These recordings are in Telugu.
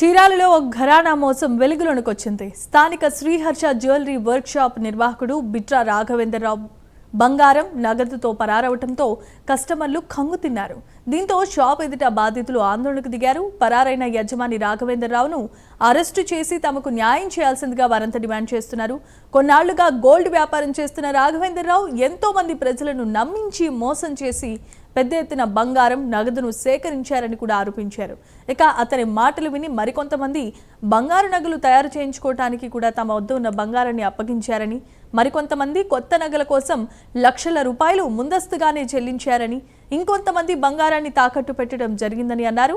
చీరాలలో ఒక ఘరానా మోసం వెలుగులోనికి వచ్చింది. స్థానిక శ్రీహర్ష జ్యువెలరీ వర్క్ షాప్ నిర్వాహకుడు బిట్రా రాఘవేంద్రరావు బంగారం నగదుతో పరారవటంతో కస్టమర్లు కంగుతిన్నారు. దీంతో షాప్ ఎదుట బాధితులు ఆందోళనకు దిగారు. పరారైన యజమాని రాఘవేంద్రరావును అరెస్టు చేసి తమకు న్యాయం చేయాల్సిందిగా వారంతా డిమాండ్ చేస్తున్నారు. కొన్నాళ్లుగా గోల్డ్ వ్యాపారం చేస్తున్న రాఘవేంద్రరావు ఎంతో మంది ప్రజలను నమ్మించి మోసం చేసి పెద్ద ఎత్తున బంగారం నగదును సేకరించారని కూడా ఆరోపించారు. ఇక అతని మాటలు విని మరికొంతమంది బంగారు నగలు తయారు చేయించుకోవటానికి కూడా తమ వద్ద ఉన్న బంగారాన్ని అప్పగించారని, మరికొంతమంది కొత్త నగల కోసం లక్షల రూపాయలు ముందస్తుగానే చెల్లించారని, ఇంకొంతమంది బంగారాన్ని తాకట్టు పెట్టడం జరిగిందని అన్నారు.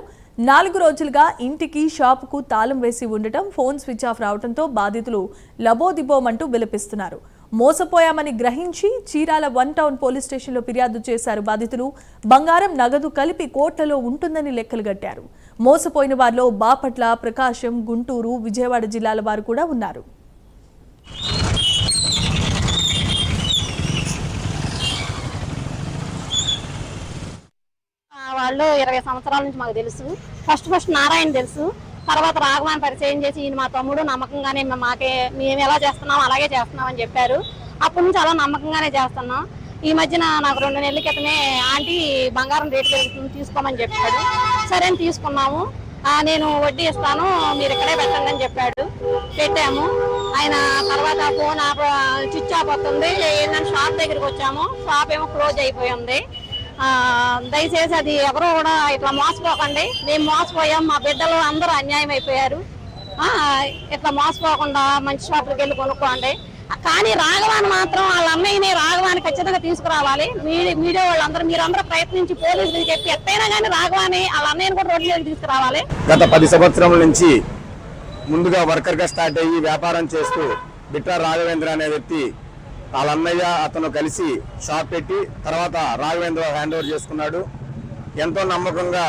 4 రోజులుగా ఇంటికి షాపుకు తాళం వేసి ఉండటం, ఫోన్ స్విచ్ ఆఫ్ రావడంతో బాధితులు లబోదిబోమంటూ విలపిస్తున్నారు. మోసపోయామని గ్రహించి చీరాల 1 టౌన్ పోలీస్ స్టేషన్లో ఫిర్యాదు చేశారు బాధితులు. బంగారం నగదు కలిపి కోట్లలో ఉంటుందని లెక్కలు గట్టారు. మోసపోయిన వారిలో బాపట్ల, ప్రకాశం, గుంటూరు, విజయవాడ జిల్లాల వారు కూడా ఉన్నారు. వాళ్ళు 20 సంవత్సరాల నుంచి మాకు తెలుసు. ఫస్ట్ నారాయణ తెలుసు, తర్వాత రాఘవాన్ని పరిచయం చేసి ఈయన మా తమ్ముడు నమ్మకంగానే మేము ఎలా చేస్తున్నాం అలాగే చేస్తున్నాం అని చెప్పారు. అప్పటి నుంచి అలా నమ్మకంగానే చేస్తున్నాం. ఈ మధ్యన నాకు 2 నెలల క్రితమే ఆంటీ బంగారం రేటు పెరుగుతుంది తీసుకోమని చెప్పాడు. సరే అని తీసుకున్నాము. నేను వడ్డీ ఇస్తాను మీరు ఇక్కడే పెట్టండి అని చెప్పాడు. పెట్టాము. ఆయన తర్వాత ఫోన్ స్విచ్ ఆఫ్ అవుతుంది. ఏంటంటే షాప్ దగ్గరికి వచ్చాము. షాప్ ఏమో క్లోజ్ అయిపోయి ఉంది. దయచేసి అది ఎవరో కూడా ఇట్లా మోసపోకండి. మేము మోసపోయాం, మా బిడ్డలు అందరూ అన్యాయం అయిపోయారు. ఇట్లా మోసపోకుండా మంచి షాపులకు వెళ్ళి కొనుక్కోండి. కానీ రాఘవాన్ని మాత్రం వాళ్ళ అన్నయ్యని రాఘవాన్ని ఖచ్చితంగా తీసుకురావాలి. మీడియా వాళ్ళందరూ మీరందరూ ప్రయత్నించి పోలీసులకు చెప్పి ఎత్తైనా కానీ రాఘవాన్ని వాళ్ళ అన్నయ్యని కూడా రోడ్డు మీద తీసుకురావాలి. గత 10 సంవత్సరాల నుంచి ముందుగా వర్కర్ గా స్టార్ట్ అయ్యి వ్యాపారం చేస్తూ బిట్రా రాఘవేంద్ర అనే వ్యక్తి వాళ్ళ అన్నయ్య అతను కలిసి షాప్ పెట్టి తర్వాత రాఘవేంద్ర హ్యాండ్ ఓవర్ చేసుకున్నాడు. ఎంతో నమ్మకంగా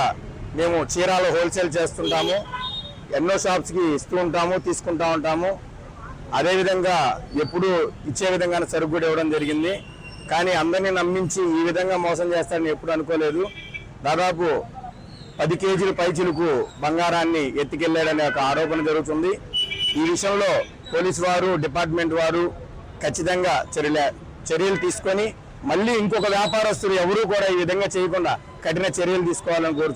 మేము చీరాలు హోల్సేల్ చేస్తుంటాము, ఎన్నో షాప్స్కి ఇస్తూ ఉంటాము, తీసుకుంటూ ఉంటాము. అదేవిధంగా ఎప్పుడు ఇచ్చే విధంగానే సరుకు కూడా ఇవ్వడం జరిగింది. కానీ అందరినీ నమ్మించి ఈ విధంగా మోసం చేస్తాడని ఎప్పుడు అనుకోలేదు. దాదాపు 10 కేజీల పైచిలకు బంగారాన్ని ఎత్తుకెళ్లాడనే ఒక ఆరోపణ జరుగుతుంది. ఈ విషయంలో పోలీసు వారు, డిపార్ట్మెంట్ వారు ఖచ్చితంగా చర్యలు తీసుకొని మళ్ళీ ఇంకొక వ్యాపారస్తులు ఎవరూ కూడా ఈ విధంగా చేయకుండా కఠిన చర్యలు తీసుకోవాలని కోరుతున్నాను.